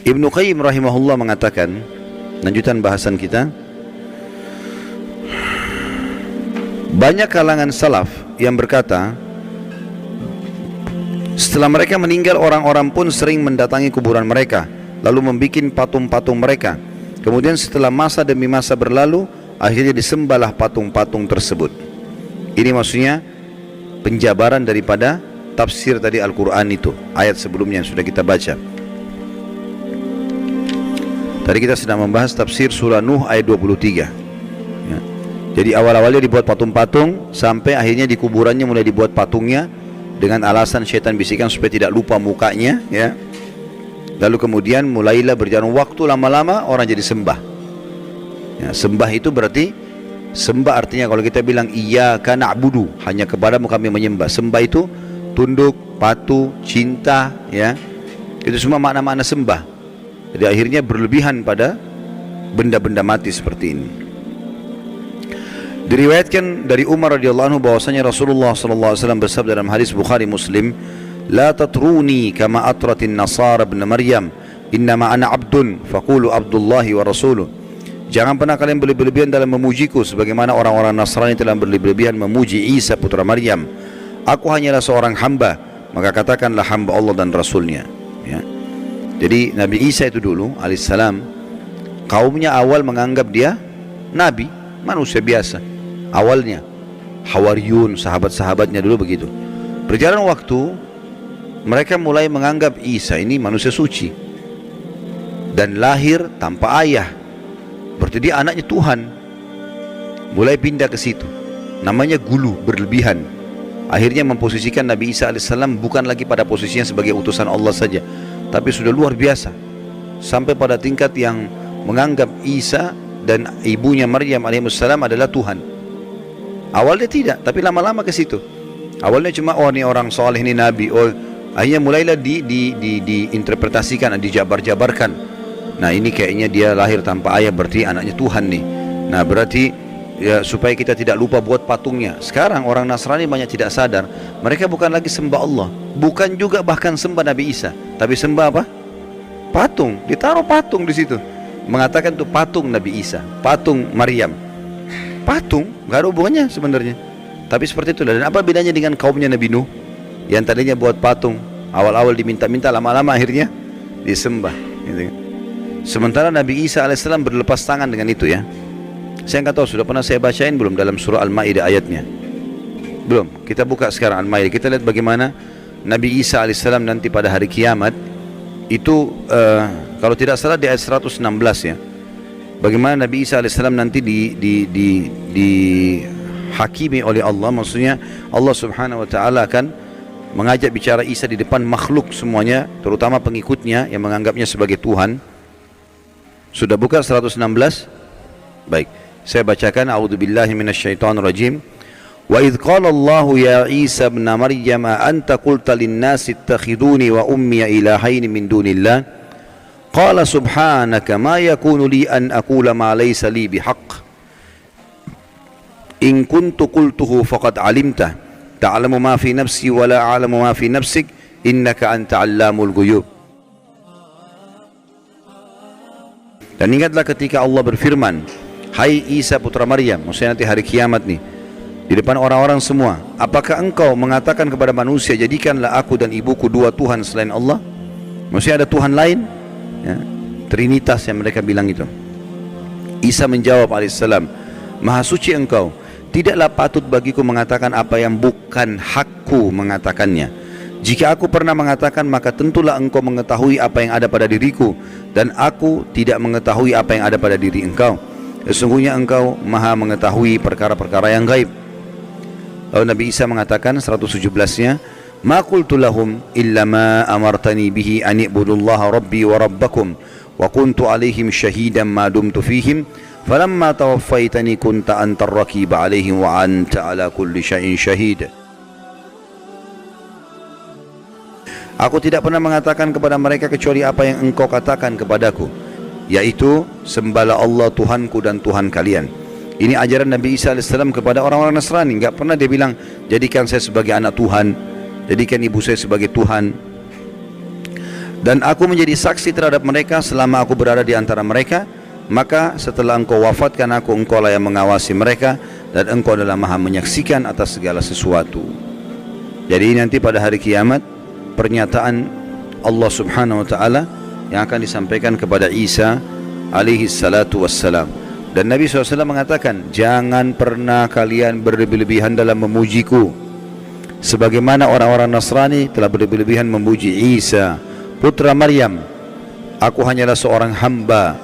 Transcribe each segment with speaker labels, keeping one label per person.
Speaker 1: Ibnu Qayyim rahimahullah mengatakan, lanjutan bahasan kita, banyak kalangan salaf yang berkata, setelah mereka meninggal, orang-orang pun sering mendatangi kuburan mereka, lalu membuat patung-patung mereka. Kemudian setelah masa demi masa berlalu, akhirnya disembahlah patung-patung tersebut. Ini maksudnya penjabaran daripada tafsir tadi Al-Quran itu, ayat sebelumnya yang sudah kita baca. Tadi kita sedang membahas tafsir surah Nuh ayat 23 ya. Jadi awal-awalnya dibuat patung-patung, sampai akhirnya di kuburannya mulai dibuat patungnya, dengan alasan syaitan bisikan supaya tidak lupa mukanya ya. Lalu kemudian mulailah berjalan waktu, lama-lama orang jadi sembah ya. Sembah itu berarti, sembah artinya kalau kita bilang iyyaka na'budu, hanya kepadamu kami menyembah. Sembah itu tunduk, patuh, cinta ya. Itu semua makna-makna sembah. Jadi akhirnya berlebihan pada benda-benda mati seperti ini. Diriwayatkan dari Umar radhiyallahu anhu bahwasanya Rasulullah sallallahu alaihi wasallam bersabda dalam hadis Bukhari Muslim, "La tatruni kama atratin nasara ibn Maryam, innama ana abdun faqulu abdullahi wa rasuluh." Jangan pernah kalian berlebihan dalam memujiku sebagaimana orang-orang Nasrani telah berlebihan memuji Isa putra Maryam. Aku hanyalah seorang hamba, maka katakanlah hamba Allah dan Rasulnya ya. Jadi Nabi Isa itu dulu alaihissalam, kaumnya awal menganggap dia nabi, manusia biasa. Awalnya Hawariyun, sahabat-sahabatnya dulu begitu. Berjalan waktu, mereka mulai menganggap Isa ini manusia suci dan lahir tanpa ayah, berarti dia anaknya Tuhan. Mulai pindah ke situ, namanya gulu, berlebihan. Akhirnya memposisikan Nabi Isa alaihissalam bukan lagi pada posisinya sebagai utusan Allah saja, tapi sudah luar biasa, sampai pada tingkat yang menganggap Isa dan ibunya Maryam alaihissalam adalah Tuhan. Awalnya tidak, tapi lama-lama ke situ. Awalnya cuma, oh ini orang soleh, ini nabi. Oh, akhirnya mulailah diinterpretasikan, dijabar-jabarkan. Nah ini kayaknya dia lahir tanpa ayah, berarti anaknya Tuhan nih. Nah berarti ya, supaya kita tidak lupa buat patungnya. Sekarang orang Nasrani banyak tidak sadar, mereka bukan lagi sembah Allah, bukan juga bahkan sembah Nabi Isa, tapi sembah apa? Patung. Ditaruh patung di situ, mengatakan itu patung Nabi Isa, patung Maryam. Patung, gak ada hubungannya sebenarnya, tapi seperti itu. Dan apa bedanya dengan kaumnya Nabi Nuh yang tadinya buat patung, awal-awal diminta-minta, lama-lama akhirnya disembah gitu. Sementara Nabi Isa alaihissalam berlepas tangan dengan itu ya. Saya nggak tahu sudah pernah saya bacain belum dalam surah Al-Maidah ayatnya. Belum. Kita buka sekarang Al-Maidah. Kita lihat bagaimana Nabi Isa alaihissalam nanti pada hari kiamat itu kalau tidak salah di ayat 116 ya. Bagaimana Nabi Isa alaihissalam nanti dihakimi oleh Allah. Maksudnya Allah subhanahu wa ta'ala akan mengajak bicara Isa di depan makhluk semuanya, terutama pengikutnya yang menganggapnya sebagai Tuhan. Sudah buka 116? Baik. Saya bacakan, a'udzubillahi minasyaitonir rajim. Wa idz qala Allahu ya Isa ibn Maryam anta qulta lin-nasi ittakhiduni wa ummi ilahaini min dunillah qala subhanaka ma yakunu li an aqula ma laysa li bihaqq in kuntu qultuhu faqad alimta ta'lamu ma fi nafsi wa la a'lamu ma fi nafsik innaka anta 'allamul ghuyub. Dan ingatlah ketika Allah berfirman, hai Isa putra Maryam, maksudnya nanti hari kiamat nih, di depan orang-orang semua, apakah engkau mengatakan kepada manusia, jadikanlah aku dan ibuku dua Tuhan selain Allah? Maksudnya ada Tuhan lain ya, Trinitas yang mereka bilang itu. Isa menjawab alaihissalam, maha suci engkau, tidaklah patut bagiku mengatakan apa yang bukan hakku mengatakannya. Jika aku pernah mengatakan, maka tentulah engkau mengetahui apa yang ada pada diriku, dan aku tidak mengetahui apa yang ada pada diri engkau. Sesungguhnya engkau maha mengetahui perkara-perkara yang gaib. Lalu Nabi Isa mengatakan 117-nya, ma qultu lahum illa ma amartani bihi an i'budullaha rabbi wa rabbakum wa kuntu alaihim syahidan ma dumtu fihim falamma tawaffaitani kunta antar raqiba alaihim wa anta ala kulli syai'in syahid. Aku tidak pernah mengatakan kepada mereka kecuali apa yang engkau katakan kepadaku, yaitu sembahlah Allah Tuhanku dan Tuhan kalian. Ini ajaran Nabi Isa AS kepada orang-orang Nasrani. Enggak pernah dia bilang, jadikan saya sebagai anak Tuhan, jadikan ibu saya sebagai Tuhan. Dan aku menjadi saksi terhadap mereka selama aku berada di antara mereka. Maka setelah engkau wafatkan aku, engkau lah yang mengawasi mereka, dan engkau adalah maha menyaksikan atas segala sesuatu. Jadi nanti pada hari kiamat, pernyataan Allah subhanahu wa ta'ala yang akan disampaikan kepada Isa alaihi salatu wassalam. Dan Nabi SAW mengatakan, jangan pernah kalian berlebih-lebihan dalam memujiku, sebagaimana orang-orang Nasrani telah berlebih-lebihan memuji Isa putra Maryam. Aku hanyalah seorang hamba,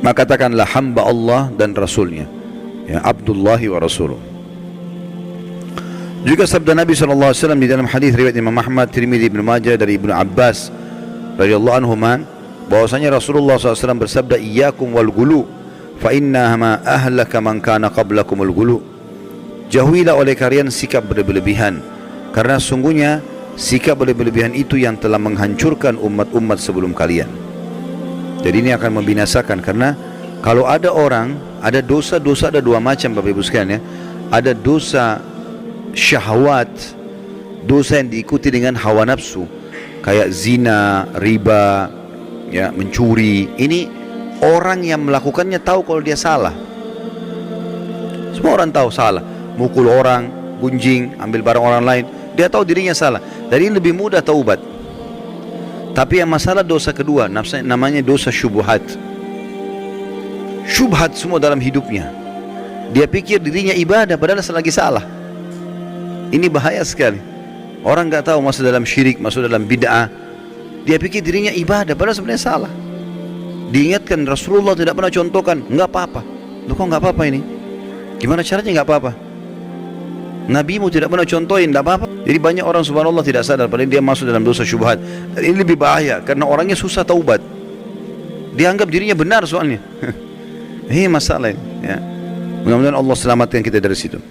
Speaker 1: maka katakanlah hamba Allah dan Rasulnya, ya, Abdullahi wa Rasuluh. Juga sabda Nabi SAW di dalam hadis riwayat Imam Ahmad, Tirmidzi, Ibnu Majah dari Ibnu Abbas radhiyallahu anhuma, bahwasanya Rasulullah SAW bersabda, iyyakum wal gulu fa innama ahlaka man kana qablakumul gulu. Jauhilah oleh kalian sikap berlebihan, karena sungguhnya sikap berlebihan itu yang telah menghancurkan umat-umat sebelum kalian. Jadi ini akan membinasakan, karena kalau ada orang, ada dosa-dosa, ada dua macam Bapak Ibu sekalian, ya. Ada dosa syahwat, dosa yang diikuti dengan hawa nafsu, kayak zina, riba, ya, mencuri. Ini orang yang melakukannya tahu kalau dia salah. Semua orang tahu salah. Mukul orang, gunjing, ambil barang orang lain, dia tahu dirinya salah. Jadi lebih mudah taubat. Tapi yang masalah dosa kedua, namanya dosa syubhat. Syubhat semua dalam hidupnya. Dia pikir dirinya ibadah padahal selagi salah. Ini bahaya sekali. Orang nggak tahu masuk dalam syirik, masuk dalam bid'ah. Dia pikir dirinya ibadah padahal sebenarnya salah. Diingatkan Rasulullah tidak pernah contohkan, nggak apa-apa. Loh, kok nggak apa-apa ini? Gimana caranya nggak apa-apa? Nabimu tidak pernah contohin, tidak apa-apa. Jadi banyak orang subhanallah tidak sadar padahal dia masuk dalam dosa syubhat. Dan ini lebih bahaya karena orangnya susah taubat. Dia anggap dirinya benar soalnya. Ini masalah ini, ya. Mudah-mudahan Allah selamatkan kita dari situ.